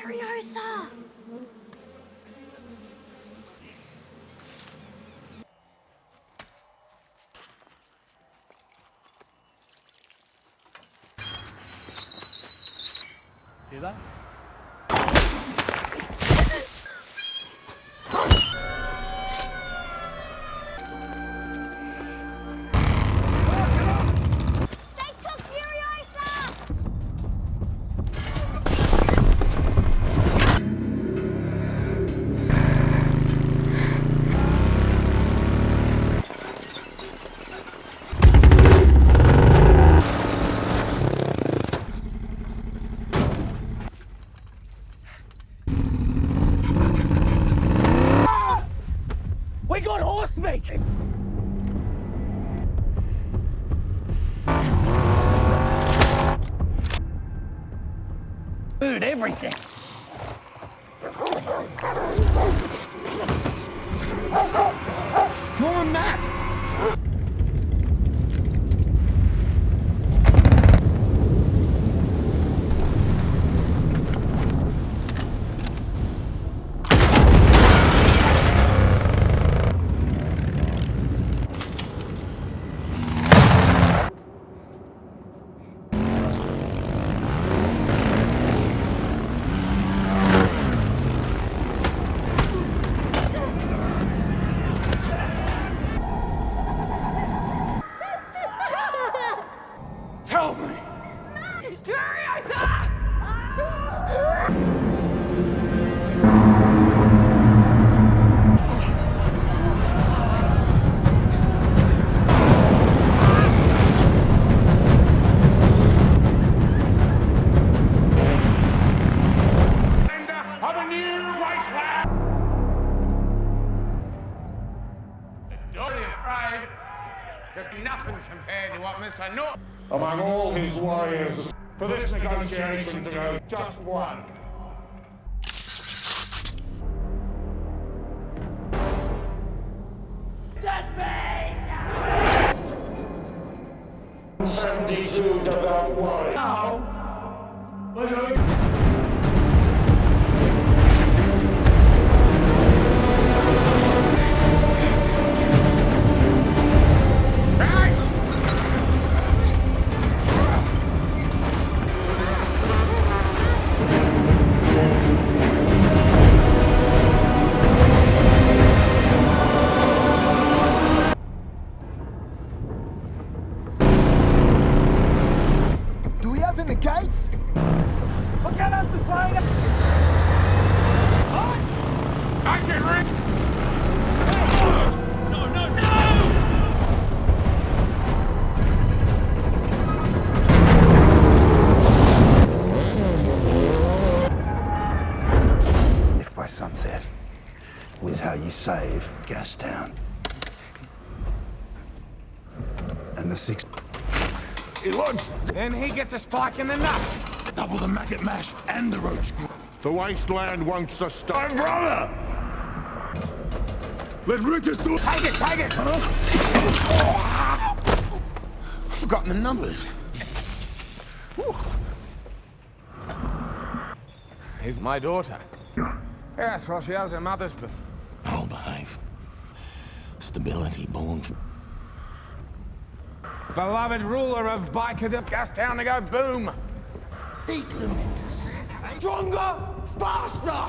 Furiosa! Hear that? We got horse meat! Food, everything. Draw a map! Tell me! Of a new wasteland! Don't be afraid. There's nothing compared to what Mr. Norton among all his warriors for this negotiation to go just one. Just me! 72 devout warriors. Now, Do we open the gates? We're gonna have to sign up. I get rich! No, no, no! If by sunset was how you save Gastown. And the sixth. He wants. Then he gets a spike in the nuts. Double the maggot mash and the road screw. The wasteland won't sustain. My brother! Let's rip this to. Take it, take it! I've forgotten the numbers. He's my daughter. Yes, well, she has her mother's, but... I'll behave. Stability born from... Beloved ruler of Bicadip, Gastown to go boom! Eat Dementus. Stronger, faster!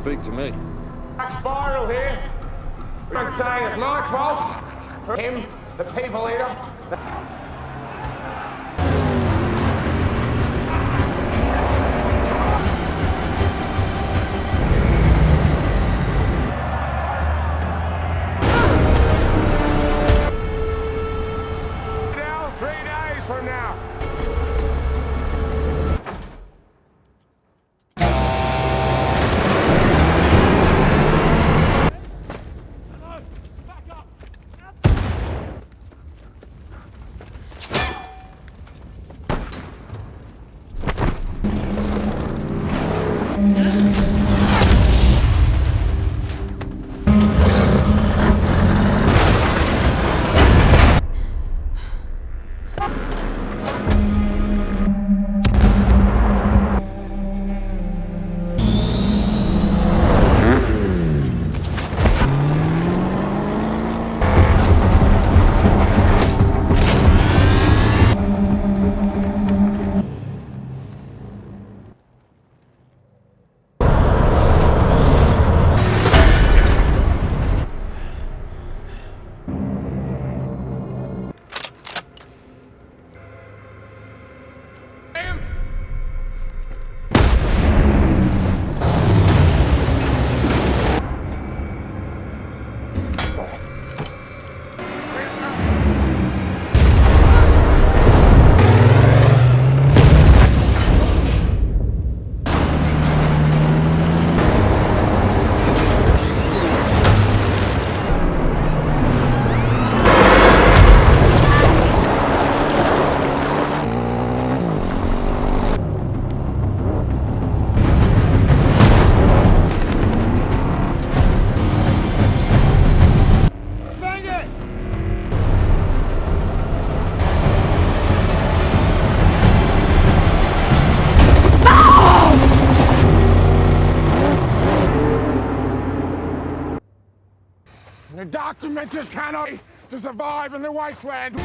speak to me. Max Spiral here. I'm not saying it's my fault. For him, the people eater. Now, 3 days from now. The Dementus cannot to survive in the Wasteland.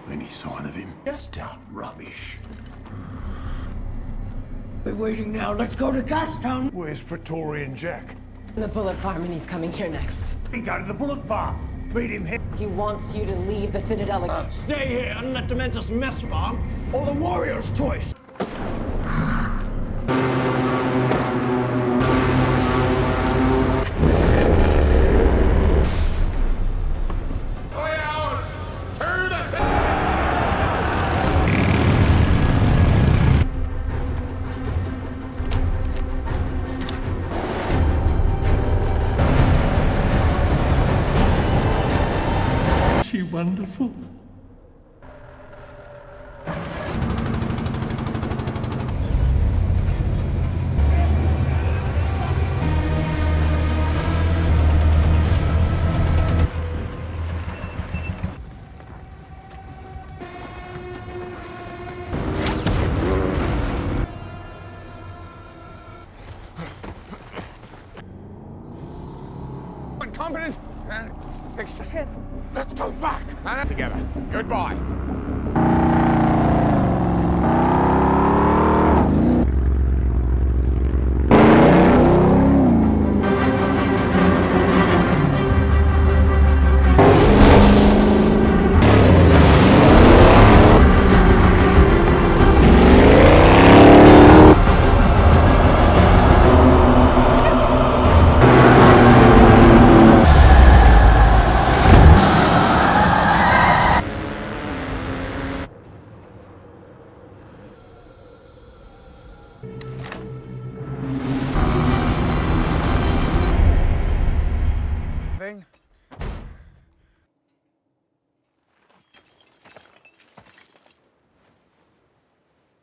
Any sign of him? Just out rubbish. We're waiting now. Let's go to Gastown. Where's Praetorian Jack? The bullet farm, and he's coming here next. We go to the bullet farm. Beat him here. He wants you to leave the Citadel. Stay here and let Dementus mess farm, or the warrior's choice. Wonderful. Incompetent and fix shit. Let's go back and together. Goodbye.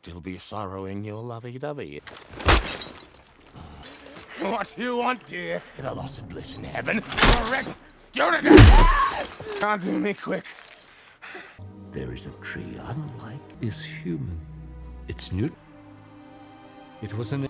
There'll be sorrow in your lovey-dovey. What do you want, dear? In a loss of bliss in heaven. Correct. Can't do me quick. There is a tree unlike is human. It's new. It was an...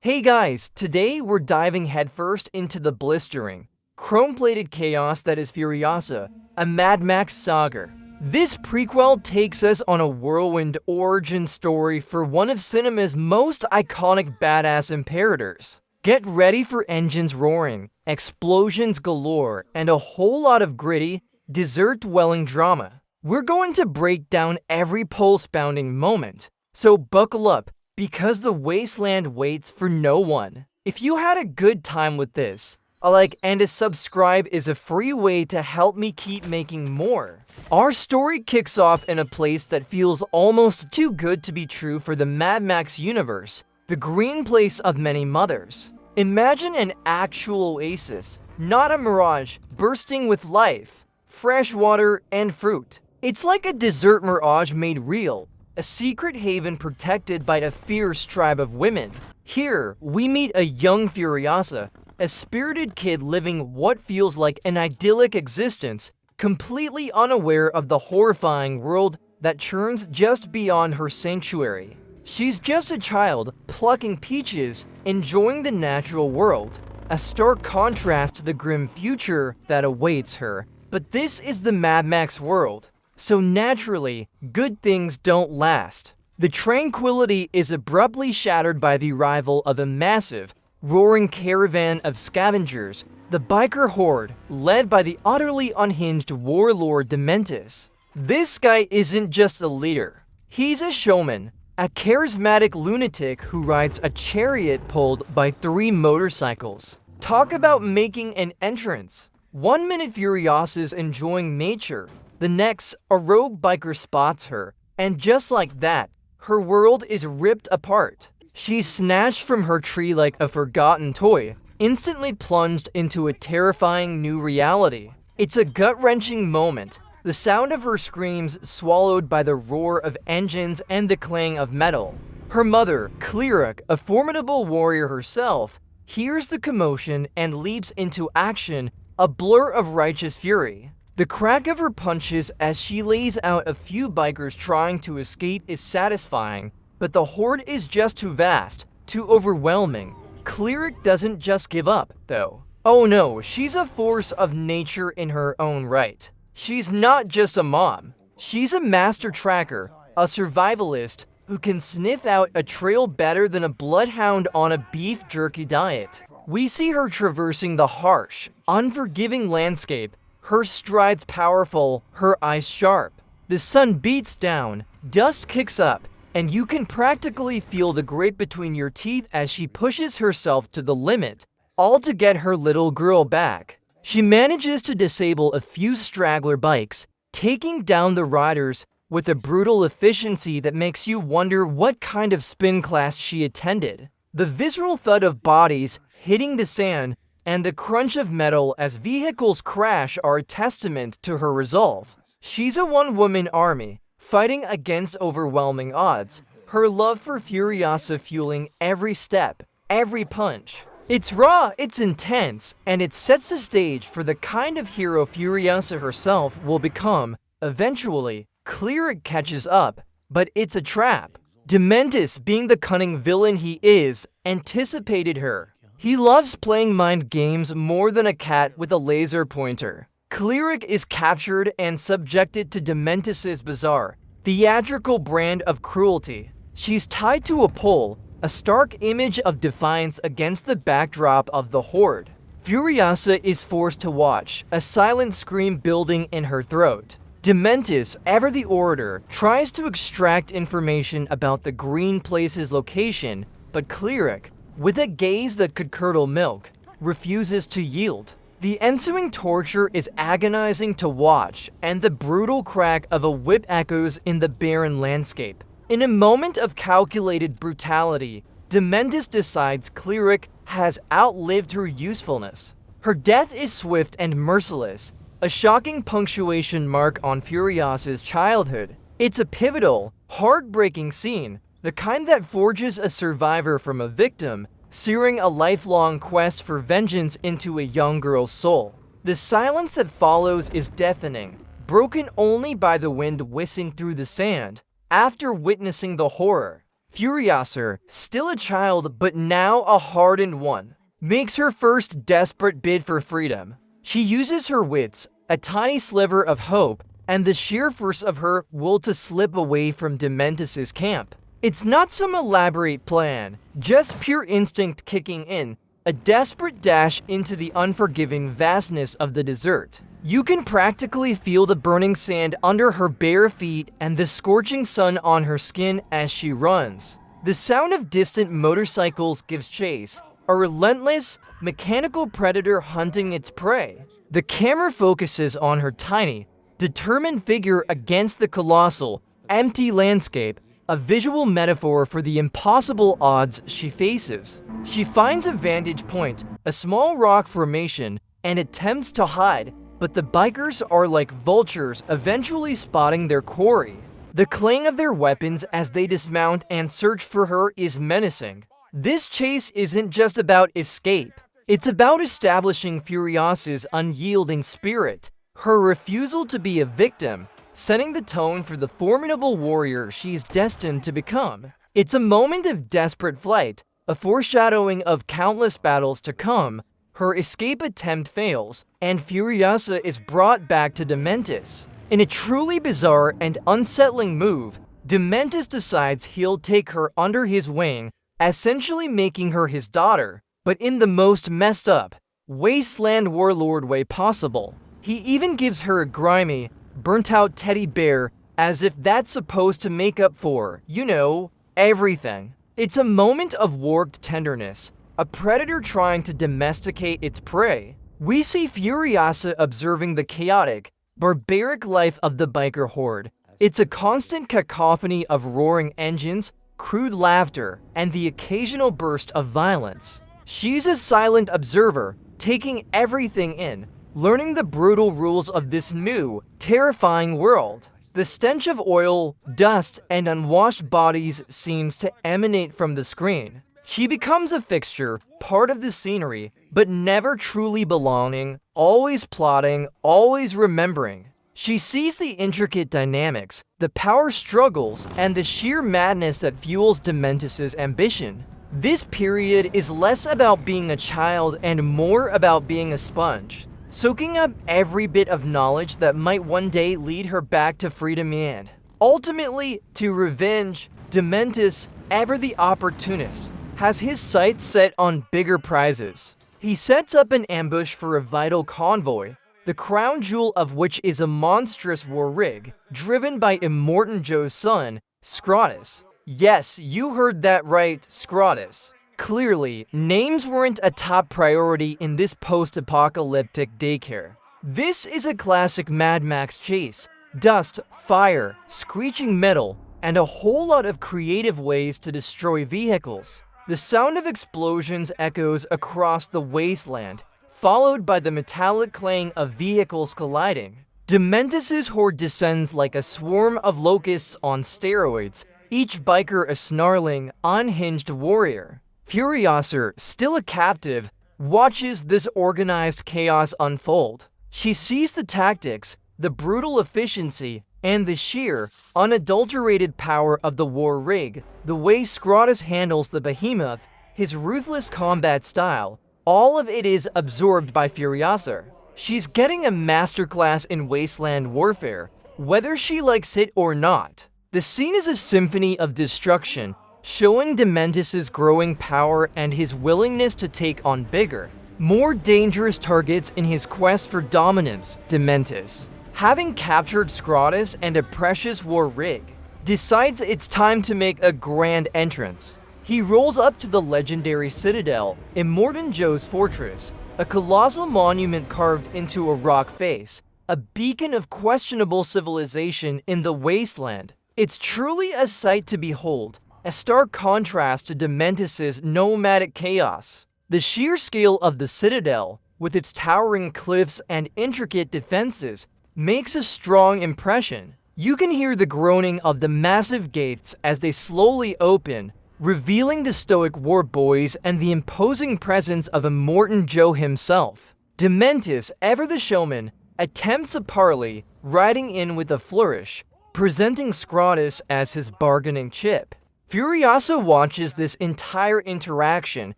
Hey guys, today we're diving headfirst into the blistering, chrome-plated chaos that is Furiosa, a Mad Max Saga. This prequel takes us on a whirlwind origin story for one of cinema's most iconic badass imperators. Get ready for engines roaring, explosions galore, and a whole lot of gritty, desert-dwelling drama. We're going to break down every pulse-pounding moment, so buckle up, because the Wasteland waits for no one. If you had a good time with this, a like and a subscribe is a free way to help me keep making more. Our story kicks off in a place that feels almost too good to be true for the Mad Max universe, the green place of many mothers. Imagine an actual oasis, not a mirage, bursting with life, fresh water, and fruit. It's like a desert mirage made real, a secret haven protected by a fierce tribe of women. Here, we meet a young Furiosa, a spirited kid living what feels like an idyllic existence, completely unaware of the horrifying world that churns just beyond her sanctuary. She's just a child, plucking peaches, enjoying the natural world, a stark contrast to the grim future that awaits her. But this is the Mad Max world, so naturally, good things don't last. The tranquility is abruptly shattered by the arrival of a massive, roaring caravan of scavengers, the biker horde, led by the utterly unhinged warlord Dementus. This guy isn't just a leader, he's a showman, a charismatic lunatic who rides a chariot pulled by 3 motorcycles. Talk about making an entrance. 1 minute Furiosa's enjoying nature, the next, a rogue biker spots her, and just like that, her world is ripped apart. She's snatched from her tree like a forgotten toy, instantly plunged into a terrifying new reality. It's a gut-wrenching moment, the sound of her screams swallowed by the roar of engines and the clang of metal. Her mother, Cleric, a formidable warrior herself, hears the commotion and leaps into action, a blur of righteous fury. The crack of her punches as she lays out a few bikers trying to escape is satisfying, but the horde is just too vast, too overwhelming. Cleric doesn't just give up, though. Oh no, she's a force of nature in her own right. She's not just a mom. She's a master tracker, a survivalist who can sniff out a trail better than a bloodhound on a beef jerky diet. We see her traversing the harsh, unforgiving landscape, her strides powerful, her eyes sharp. The sun beats down, dust kicks up, and you can practically feel the grit between your teeth as she pushes herself to the limit, all to get her little girl back. She manages to disable a few straggler bikes, taking down the riders with a brutal efficiency that makes you wonder what kind of spin class she attended. The visceral thud of bodies hitting the sand and the crunch of metal as vehicles crash are a testament to her resolve. She's a one-woman army, fighting against overwhelming odds, her love for Furiosa fueling every step, every punch. It's raw, it's intense, and it sets the stage for the kind of hero Furiosa herself will become. Eventually, Cleric catches up, but it's a trap. Dementus, being the cunning villain he is, anticipated her. He loves playing mind games more than a cat with a laser pointer. Cleric is captured and subjected to Dementus's bizarre, theatrical brand of cruelty. She's tied to a pole, a stark image of defiance against the backdrop of the horde. Furiosa is forced to watch, a silent scream building in her throat. Dementus, ever the orator, tries to extract information about the green place's location, but Cleric, with a gaze that could curdle milk, refuses to yield. The ensuing torture is agonizing to watch, and the brutal crack of a whip echoes in the barren landscape. In a moment of calculated brutality, Dementus decides Cleric has outlived her usefulness. Her death is swift and merciless, a shocking punctuation mark on Furiosa's childhood. It's a pivotal, heartbreaking scene, the kind that forges a survivor from a victim searing a lifelong quest for vengeance into a young girl's soul. The silence that follows is deafening, broken only by the wind whistling through the sand. After witnessing the horror, Furiosa, still a child but now a hardened one, makes her first desperate bid for freedom. She uses her wits, a tiny sliver of hope, and the sheer force of her will to slip away from Dementus' camp. It's not some elaborate plan, just pure instinct kicking in, a desperate dash into the unforgiving vastness of the desert. You can practically feel the burning sand under her bare feet and the scorching sun on her skin as she runs. The sound of distant motorcycles gives chase, a relentless, mechanical predator hunting its prey. The camera focuses on her tiny, determined figure against the colossal, empty landscape, a visual metaphor for the impossible odds she faces. She finds a vantage point, a small rock formation, and attempts to hide, but the bikers are like vultures eventually spotting their quarry. The clang of their weapons as they dismount and search for her is menacing. This chase isn't just about escape. It's about establishing Furiosa's unyielding spirit, her refusal to be a victim, setting the tone for the formidable warrior she's destined to become. It's a moment of desperate flight, a foreshadowing of countless battles to come. Her escape attempt fails, and Furiosa is brought back to Dementus. In a truly bizarre and unsettling move, Dementus decides he'll take her under his wing, essentially making her his daughter, but in the most messed up, Wasteland warlord way possible. He even gives her a grimy, burnt-out teddy bear, as if that's supposed to make up for, you know, everything. It's a moment of warped tenderness, a predator trying to domesticate its prey. We see Furiosa observing the chaotic, barbaric life of the biker horde. It's a constant cacophony of roaring engines, crude laughter, and the occasional burst of violence. She's a silent observer, taking everything in, learning the brutal rules of this new, terrifying world. The stench of oil, dust, and unwashed bodies seems to emanate from the screen. She becomes a fixture, part of the scenery, but never truly belonging, always plotting, always remembering. She sees the intricate dynamics, the power struggles, and the sheer madness that fuels Dementus' ambition. This period is less about being a child and more about being a sponge, soaking up every bit of knowledge that might one day lead her back to freedom and, ultimately, to revenge. Dementus, ever the opportunist, has his sights set on bigger prizes. He sets up an ambush for a vital convoy, the crown jewel of which is a monstrous war rig, driven by Immortan Joe's son, Scrotus. Yes, you heard that right, Scrotus. Clearly, names weren't a top priority in this post-apocalyptic daycare. This is a classic Mad Max chase. Dust, fire, screeching metal, and a whole lot of creative ways to destroy vehicles. The sound of explosions echoes across the wasteland, followed by the metallic clang of vehicles colliding. Dementus' horde descends like a swarm of locusts on steroids, each biker a snarling, unhinged warrior. Furiosa, still a captive, watches this organized chaos unfold. She sees the tactics, the brutal efficiency, and the sheer, unadulterated power of the war rig, the way Scrotus handles the behemoth, his ruthless combat style, all of it is absorbed by Furiosa. She's getting a masterclass in wasteland warfare, whether she likes it or not. The scene is a symphony of destruction, showing Dementus' growing power and his willingness to take on bigger, more dangerous targets in his quest for dominance. Dementus, having captured Scrotus and a precious war rig, decides it's time to make a grand entrance. He rolls up to the legendary citadel, Immortan Joe's fortress, a colossal monument carved into a rock face, a beacon of questionable civilization in the wasteland. It's truly a sight to behold, a stark contrast to Dementus' nomadic chaos. The sheer scale of the citadel, with its towering cliffs and intricate defenses, makes a strong impression. You can hear the groaning of the massive gates as they slowly open, revealing the stoic war boys and the imposing presence of Immortan Joe himself. Dementus, ever the showman, attempts a parley, riding in with a flourish, presenting Scrotus as his bargaining chip. Furiosa watches this entire interaction,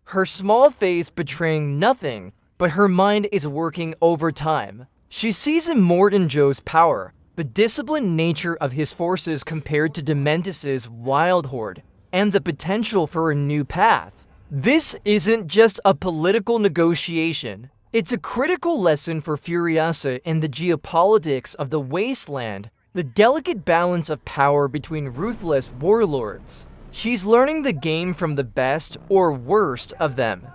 her small face betraying nothing, but her mind is working overtime. She sees Immortan Joe's power, the disciplined nature of his forces compared to Dementus's wild horde, and the potential for a new path. This isn't just a political negotiation. It's a critical lesson for Furiosa in the geopolitics of the Wasteland, the delicate balance of power between ruthless warlords. She's learning the game from the best or worst of them.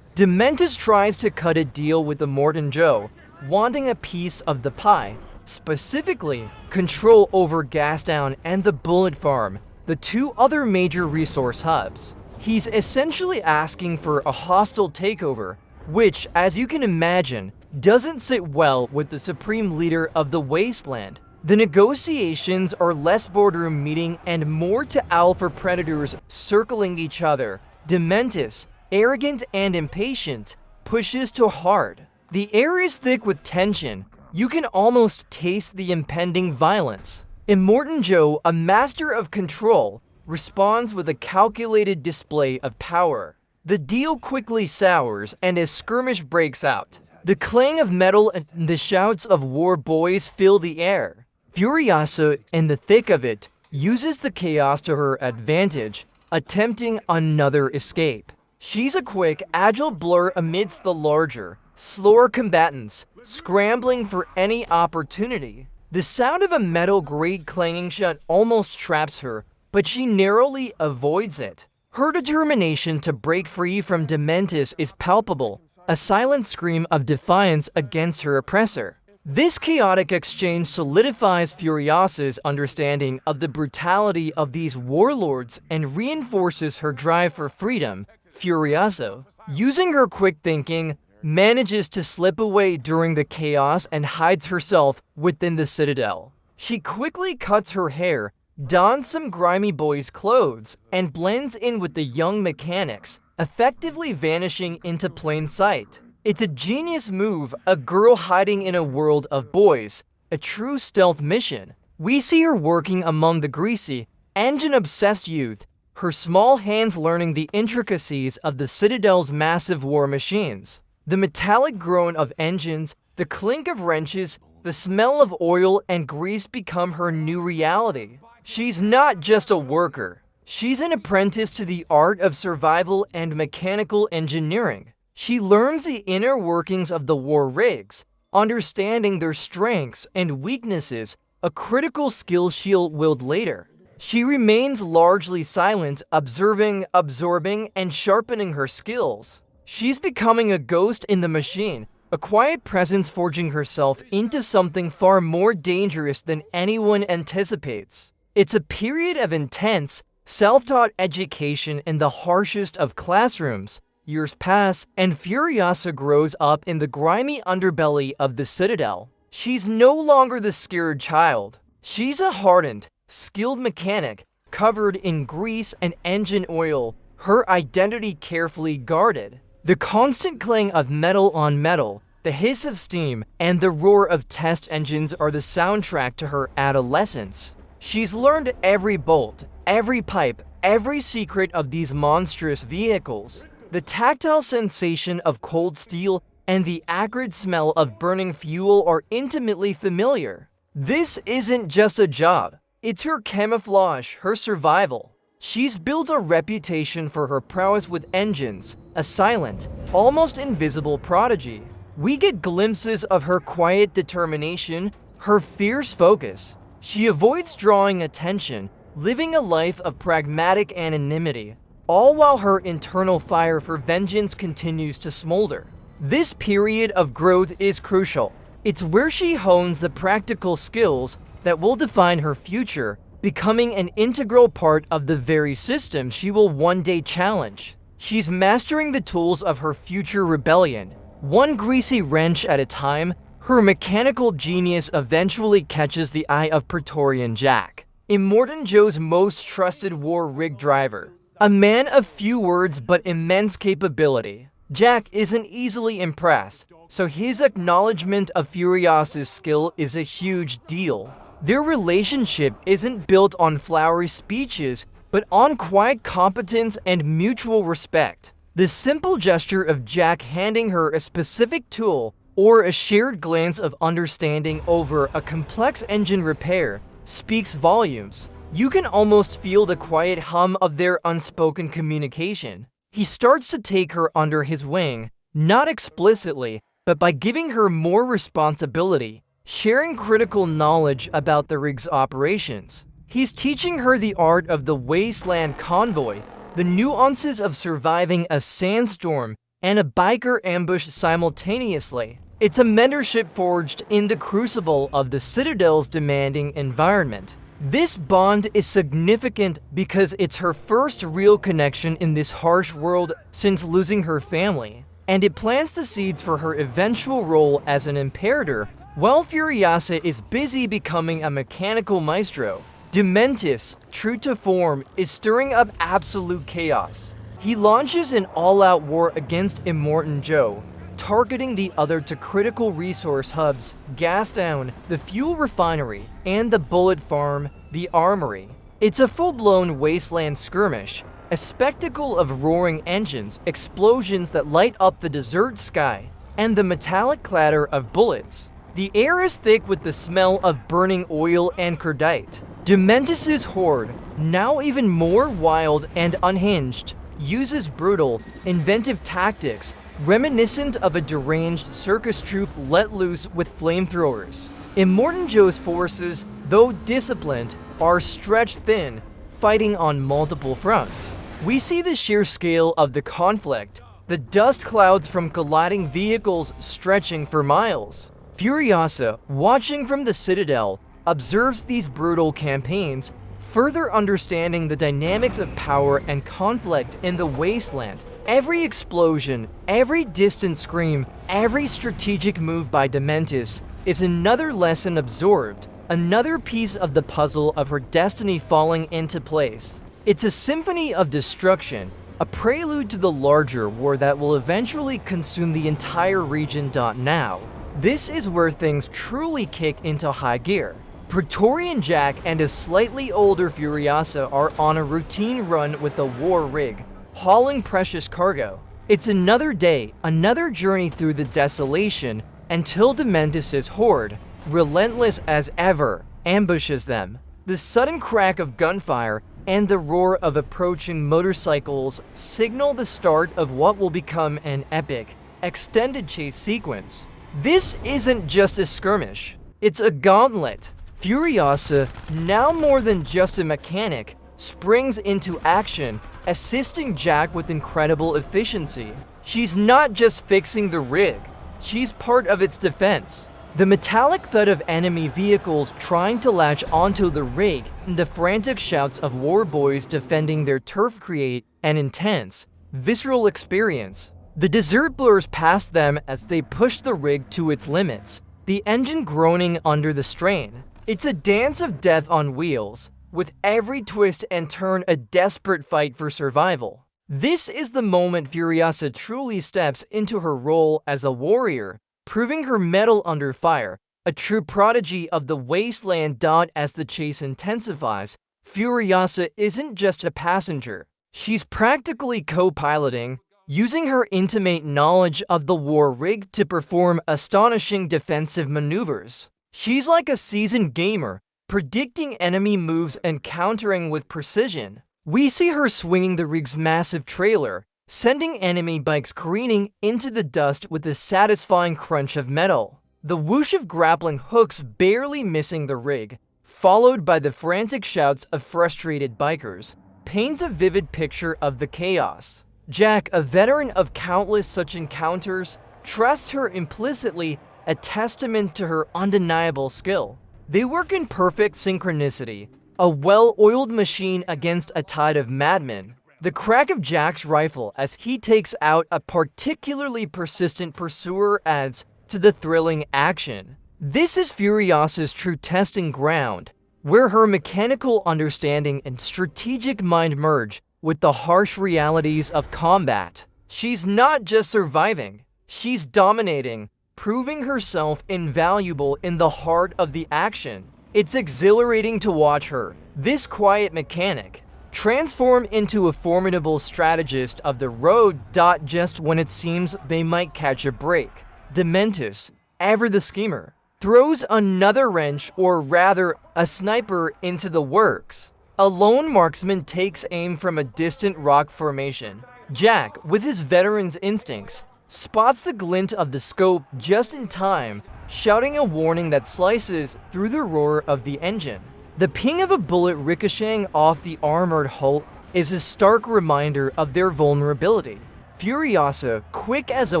Dementus tries to cut a deal with Immortan Joe, wanting a piece of the pie, specifically control over Gastown and the Bullet Farm, the two other major resource hubs. He's essentially asking for a hostile takeover, which, as you can imagine, doesn't sit well with the supreme leader of the Wasteland. The negotiations are less boardroom meeting and more to owl for predators circling each other. Dementus, arrogant and impatient, pushes to hard. The air is thick with tension. You can almost taste the impending violence. Immortan Joe, a master of control, responds with a calculated display of power. The deal quickly sours, and a skirmish breaks out. The clang of metal and the shouts of war boys fill the air. Furiosa, in the thick of it, uses the chaos to her advantage, attempting another escape. She's a quick, agile blur amidst the larger, slower combatants, scrambling for any opportunity. The sound of a metal grate clanging shut almost traps her, but she narrowly avoids it. Her determination to break free from Dementus is palpable, a silent scream of defiance against her oppressor. This chaotic exchange solidifies Furiosa's understanding of the brutality of these warlords and reinforces her drive for freedom. Furiosa, using her quick thinking, manages to slip away during the chaos and hides herself within the citadel. She quickly cuts her hair, dons some grimy boy's clothes, and blends in with the young mechanics, effectively vanishing into plain sight. It's a genius move, a girl hiding in a world of boys, a true stealth mission. We see her working among the greasy, engine-obsessed youth, her small hands learning the intricacies of the Citadel's massive war machines. The metallic groan of engines, the clink of wrenches, the smell of oil and grease become her new reality. She's not just a worker. She's an apprentice to the art of survival and mechanical engineering. She learns the inner workings of the war rigs, understanding their strengths and weaknesses, a critical skill she'll wield later. She remains largely silent, observing, absorbing, and sharpening her skills. She's becoming a ghost in the machine, a quiet presence forging herself into something far more dangerous than anyone anticipates. It's a period of intense, self-taught education in the harshest of classrooms. Years pass, and Furiosa grows up in the grimy underbelly of the Citadel. She's no longer the scared child. She's a hardened, skilled mechanic, covered in grease and engine oil, her identity carefully guarded. The constant clang of metal on metal, the hiss of steam, and the roar of test engines are the soundtrack to her adolescence. She's learned every bolt, every pipe, every secret of these monstrous vehicles. The tactile sensation of cold steel and the acrid smell of burning fuel are intimately familiar. This isn't just a job. It's her camouflage, her survival. She's built a reputation for her prowess with engines, a silent, almost invisible prodigy. We get glimpses of her quiet determination, her fierce focus. She avoids drawing attention, living a life of pragmatic anonymity, all while her internal fire for vengeance continues to smolder. This period of growth is crucial. It's where she hones the practical skills that will define her future, becoming an integral part of the very system she will one day challenge. She's mastering the tools of her future rebellion. One greasy wrench at a time, her mechanical genius eventually catches the eye of Praetorian Jack, Immortan Joe's most trusted war rig driver. A man of few words but immense capability, Jack isn't easily impressed, so his acknowledgement of Furiosa's skill is a huge deal. Their relationship isn't built on flowery speeches, but on quiet competence and mutual respect. The simple gesture of Jack handing her a specific tool or a shared glance of understanding over a complex engine repair speaks volumes. You can almost feel the quiet hum of their unspoken communication. He starts to take her under his wing, not explicitly, but by giving her more responsibility, sharing critical knowledge about the rig's operations. He's teaching her the art of the Wasteland convoy, the nuances of surviving a sandstorm and a biker ambush simultaneously. It's a mentorship forged in the crucible of the Citadel's demanding environment. This bond is significant because it's her first real connection in this harsh world since losing her family, and it plants the seeds for her eventual role as an imperator while Furiosa is busy becoming a mechanical maestro. Dementus, true to form, is stirring up absolute chaos. He launches an all-out war against Immortan Joe, targeting the other to critical resource hubs, Gastown, the fuel refinery, and the bullet farm, the armory. It's a full-blown wasteland skirmish, a spectacle of roaring engines, explosions that light up the desert sky, and the metallic clatter of bullets. The air is thick with the smell of burning oil and cordite. Dementus's horde, now even more wild and unhinged, uses brutal, inventive tactics reminiscent of a deranged circus troupe let loose with flamethrowers. Immortan Joe's forces, though disciplined, are stretched thin, fighting on multiple fronts. We see the sheer scale of the conflict, the dust clouds from colliding vehicles stretching for miles. Furiosa, watching from the Citadel, observes these brutal campaigns, further understanding the dynamics of power and conflict in the Wasteland. Every explosion, every distant scream, every strategic move by Dementus is another lesson absorbed, another piece of the puzzle of her destiny falling into place. It's a symphony of destruction, a prelude to the larger war that will eventually consume the entire region. Now, this is where things truly kick into high gear. Praetorian Jack and a slightly older Furiosa are on a routine run with the war rig, hauling precious cargo. It's another day, another journey through the desolation, until Dementus's horde, relentless as ever, ambushes them. The sudden crack of gunfire and the roar of approaching motorcycles signal the start of what will become an epic, extended chase sequence. This isn't just a skirmish, it's a gauntlet. Furiosa, now more than just a mechanic, springs into action, assisting Jack with incredible efficiency. She's not just fixing the rig, she's part of its defense. The metallic thud of enemy vehicles trying to latch onto the rig, and the frantic shouts of war boys defending their turf create an intense, visceral experience. The desert blurs past them as they push the rig to its limits, the engine groaning under the strain. It's a dance of death on wheels, with every twist and turn a desperate fight for survival. This is the moment Furiosa truly steps into her role as a warrior, proving her mettle under fire, a true prodigy of the Wasteland. As the chase intensifies, Furiosa isn't just a passenger. She's practically co-piloting, using her intimate knowledge of the war rig to perform astonishing defensive maneuvers. She's like a seasoned gamer, predicting enemy moves and countering with precision. We see her swinging the rig's massive trailer, sending enemy bikes careening into the dust with a satisfying crunch of metal. The whoosh of grappling hooks barely missing the rig, followed by the frantic shouts of frustrated bikers, paints a vivid picture of the chaos. Jack, a veteran of countless such encounters, trusts her implicitly, a testament to her undeniable skill. They work in perfect synchronicity, a well-oiled machine against a tide of madmen. The crack of Jack's rifle as he takes out a particularly persistent pursuer adds to the thrilling action. This is Furiosa's true testing ground, where her mechanical understanding and strategic mind merge, with the harsh realities of combat. She's not just surviving, she's dominating, proving herself invaluable in the heart of the action. It's exhilarating to watch her, this quiet mechanic, transform into a formidable strategist of the road. Just when it seems they might catch a break, Dementus, ever the schemer, throws another wrench, or rather a sniper, into the works. A lone marksman takes aim from a distant rock formation. Jack, with his veteran's instincts, spots the glint of the scope just in time, shouting a warning that slices through the roar of the engine. The ping of a bullet ricocheting off the armored hull is a stark reminder of their vulnerability. Furiosa, quick as a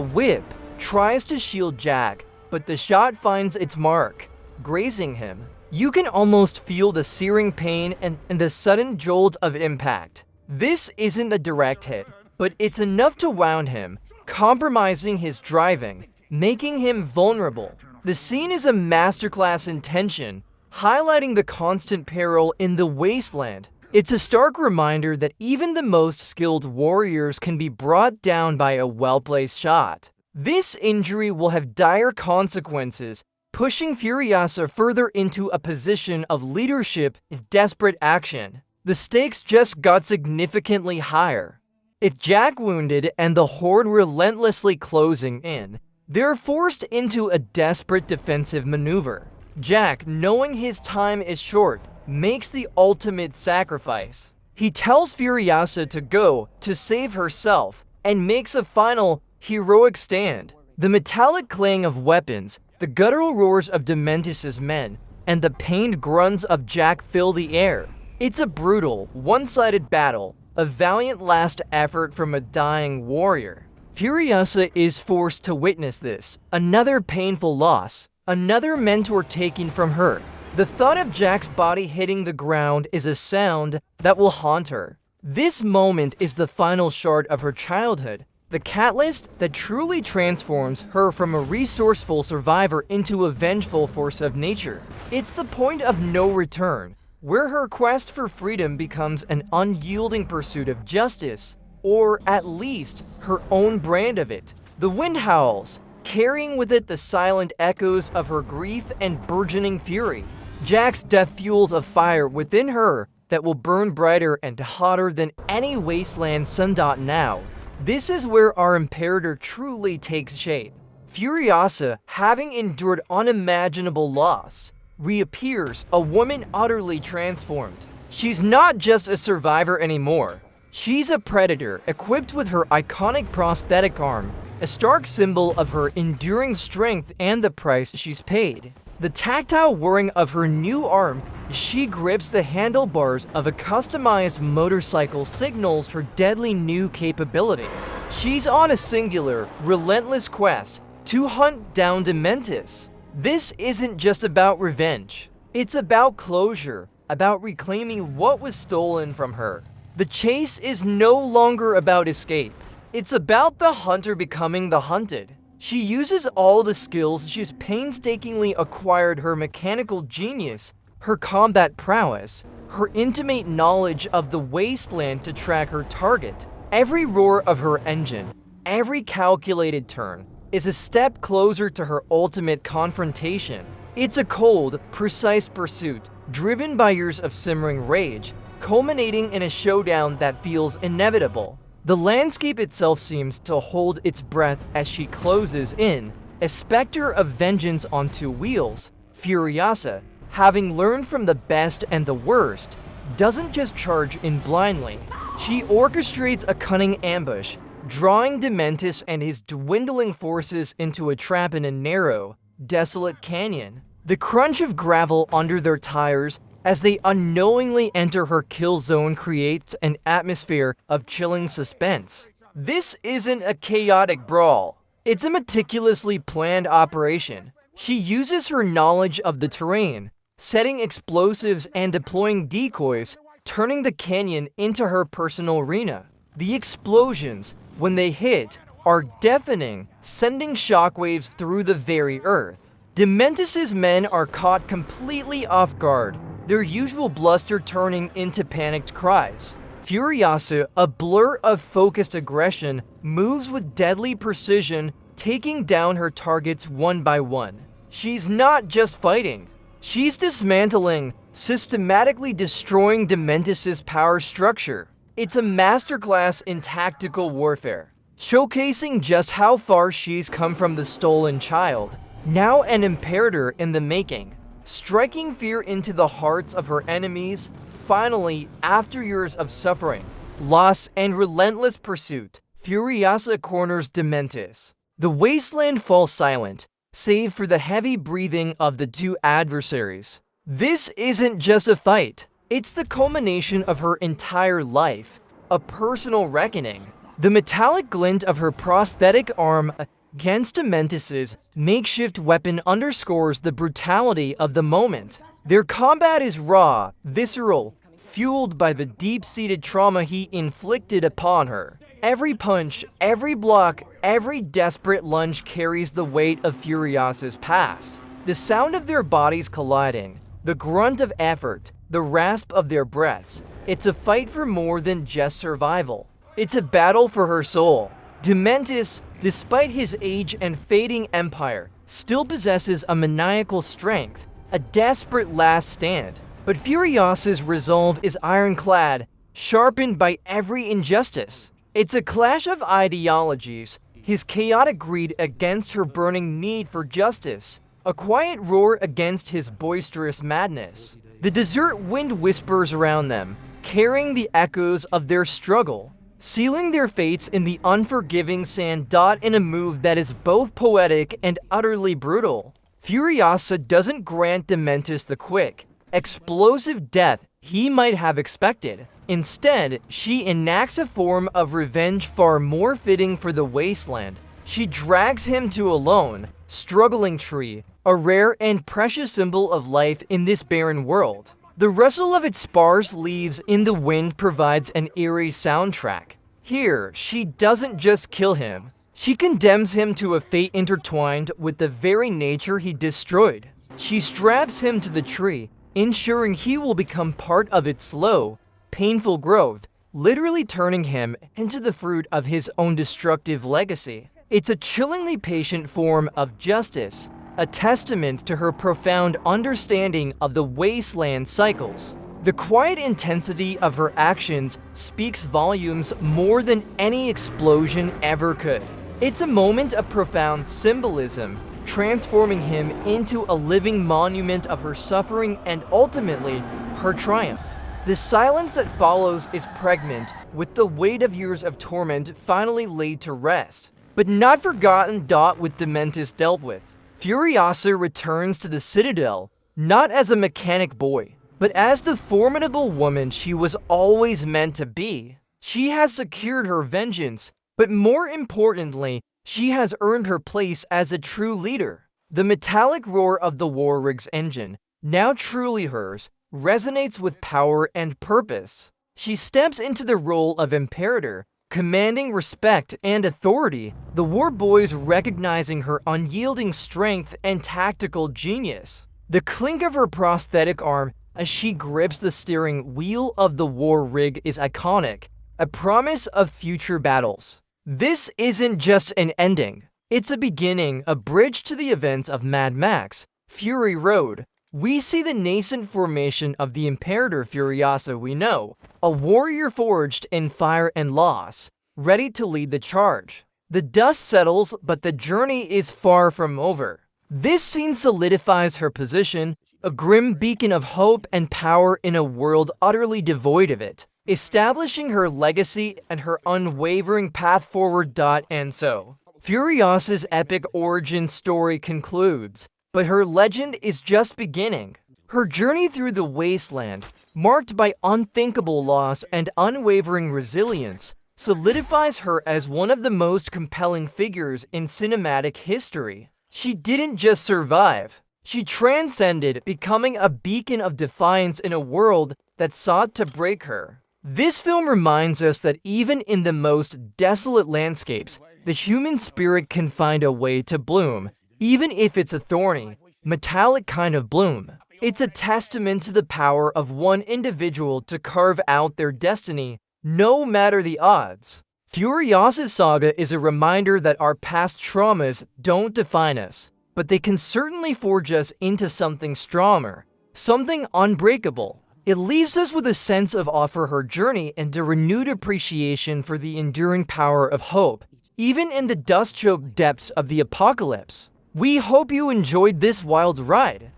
whip, tries to shield Jack, but the shot finds its mark, grazing him. You can almost feel the searing pain and the sudden jolt of impact. This isn't a direct hit, but it's enough to wound him, compromising his driving, making him vulnerable. The scene is a masterclass in tension, highlighting the constant peril in the Wasteland. It's a stark reminder that even the most skilled warriors can be brought down by a well-placed shot. This injury will have dire consequences, pushing Furiosa further into a position of leadership is desperate action. The stakes just got significantly higher. If Jack wounded and the horde relentlessly closing in, they're forced into a desperate defensive maneuver. Jack, knowing his time is short, makes the ultimate sacrifice. He tells Furiosa to go to save herself and makes a final heroic stand. The metallic clang of weapons, the guttural roars of Dementus' men, and the pained grunts of Jack fill the air. It's a brutal, one-sided battle, a valiant last effort from a dying warrior. Furiosa is forced to witness this, another painful loss, another mentor taken from her. The thought of Jack's body hitting the ground is a sound that will haunt her. This moment is the final shard of her childhood, the catalyst that truly transforms her from a resourceful survivor into a vengeful force of nature. It's the point of no return, where her quest for freedom becomes an unyielding pursuit of justice, or at least her own brand of it. The wind howls, carrying with it the silent echoes of her grief and burgeoning fury. Jack's death fuels a fire within her that will burn brighter and hotter than any wasteland sun. Now, this is where our imperator truly takes shape. Furiosa, having endured unimaginable loss, reappears, a woman utterly transformed. She's not just a survivor anymore. She's a predator, equipped with her iconic prosthetic arm, a stark symbol of her enduring strength and the price she's paid. The tactile whirring of her new arm, she grips the handlebars of a customized motorcycle, signals her deadly new capability. She's on a singular, relentless quest to hunt down Dementus. This isn't just about revenge. It's about closure, about reclaiming what was stolen from her. The chase is no longer about escape. It's about the hunter becoming the hunted. She uses all the skills she's painstakingly acquired, her mechanical genius, her combat prowess, her intimate knowledge of the wasteland to track her target. Every roar of her engine, every calculated turn, is a step closer to her ultimate confrontation. It's a cold, precise pursuit, driven by years of simmering rage, culminating in a showdown that feels inevitable. The landscape itself seems to hold its breath as she closes in, a specter of vengeance on two wheels. Furiosa, having learned from the best and the worst, doesn't just charge in blindly. She orchestrates a cunning ambush, drawing Dementus and his dwindling forces into a trap in a narrow, desolate canyon. The crunch of gravel under their tires as they unknowingly enter her kill zone creates an atmosphere of chilling suspense. This isn't a chaotic brawl. It's a meticulously planned operation. She uses her knowledge of the terrain, setting explosives and deploying decoys, turning the canyon into her personal arena. The explosions, when they hit, are deafening, sending shockwaves through the very earth. Dementus' men are caught completely off guard, their usual bluster turning into panicked cries. Furiosa, a blur of focused aggression, moves with deadly precision, taking down her targets one by one. She's not just fighting. She's dismantling, systematically destroying Dementus' power structure. It's a masterclass in tactical warfare, showcasing just how far she's come from the stolen child, now an imperator in the making, striking fear into the hearts of her enemies. Finally, after years of suffering, loss, and relentless pursuit, Furiosa corners Dementus. The Wasteland falls silent, save for the heavy breathing of the two adversaries. This isn't just a fight, it's the culmination of her entire life, a personal reckoning. The metallic glint of her prosthetic arm against Dementus' makeshift weapon underscores the brutality of the moment. Their combat is raw, visceral, fueled by the deep-seated trauma he inflicted upon her. Every punch, every block, every desperate lunge carries the weight of Furiosa's past. The sound of their bodies colliding, the grunt of effort, the rasp of their breaths. It's a fight for more than just survival. It's a battle for her soul. Dementus, despite his age and fading empire, still possesses a maniacal strength, a desperate last stand. But Furiosa's resolve is ironclad, sharpened by every injustice. It's a clash of ideologies, his chaotic greed against her burning need for justice, a quiet roar against his boisterous madness. The desert wind whispers around them, carrying the echoes of their struggle, sealing their fates in the unforgiving sand in a move that is both poetic and utterly brutal. Furiosa doesn't grant Dementus the quick, explosive death he might have expected. Instead, she enacts a form of revenge far more fitting for the Wasteland. She drags him to a lone, struggling tree, a rare and precious symbol of life in this barren world. The rustle of its sparse leaves in the wind provides an eerie soundtrack. Here, she doesn't just kill him, she condemns him to a fate intertwined with the very nature he destroyed. She straps him to the tree, ensuring he will become part of its slow, painful growth, literally turning him into the fruit of his own destructive legacy. It's a chillingly patient form of justice, a testament to her profound understanding of the Wasteland cycles. The quiet intensity of her actions speaks volumes more than any explosion ever could. It's a moment of profound symbolism, transforming him into a living monument of her suffering and ultimately her triumph. The silence that follows is pregnant with the weight of years of torment finally laid to rest, but not forgotten. With Dementus dealt with, Furiosa returns to the Citadel, not as a mechanic boy, but as the formidable woman she was always meant to be. She has secured her vengeance, but more importantly, she has earned her place as a true leader. The metallic roar of the War Rig's engine, now truly hers, resonates with power and purpose. She steps into the role of imperator, commanding respect and authority, the war boys recognizing her unyielding strength and tactical genius. The clink of her prosthetic arm as she grips the steering wheel of the war rig is iconic, a promise of future battles. This isn't just an ending. It's a beginning, a bridge to the events of Mad Max, Fury Road. We see the nascent formation of the Imperator Furiosa we know, a warrior forged in fire and loss, ready to lead the charge. The dust settles, but the journey is far from over. This scene solidifies her position, a grim beacon of hope and power in a world utterly devoid of it, establishing her legacy and her unwavering path forward. And so, Furiosa's epic origin story concludes, but her legend is just beginning. Her journey through the Wasteland, marked by unthinkable loss and unwavering resilience, solidifies her as one of the most compelling figures in cinematic history. She didn't just survive, she transcended, becoming a beacon of defiance in a world that sought to break her. This film reminds us that even in the most desolate landscapes, the human spirit can find a way to bloom, even if it's a thorny, metallic kind of bloom. It's a testament to the power of one individual to carve out their destiny, no matter the odds. Furiosa Saga is a reminder that our past traumas don't define us, but they can certainly forge us into something stronger, something unbreakable. It leaves us with a sense of awe for her journey and a renewed appreciation for the enduring power of hope, even in the dust-choked depths of the apocalypse. We hope you enjoyed this wild ride.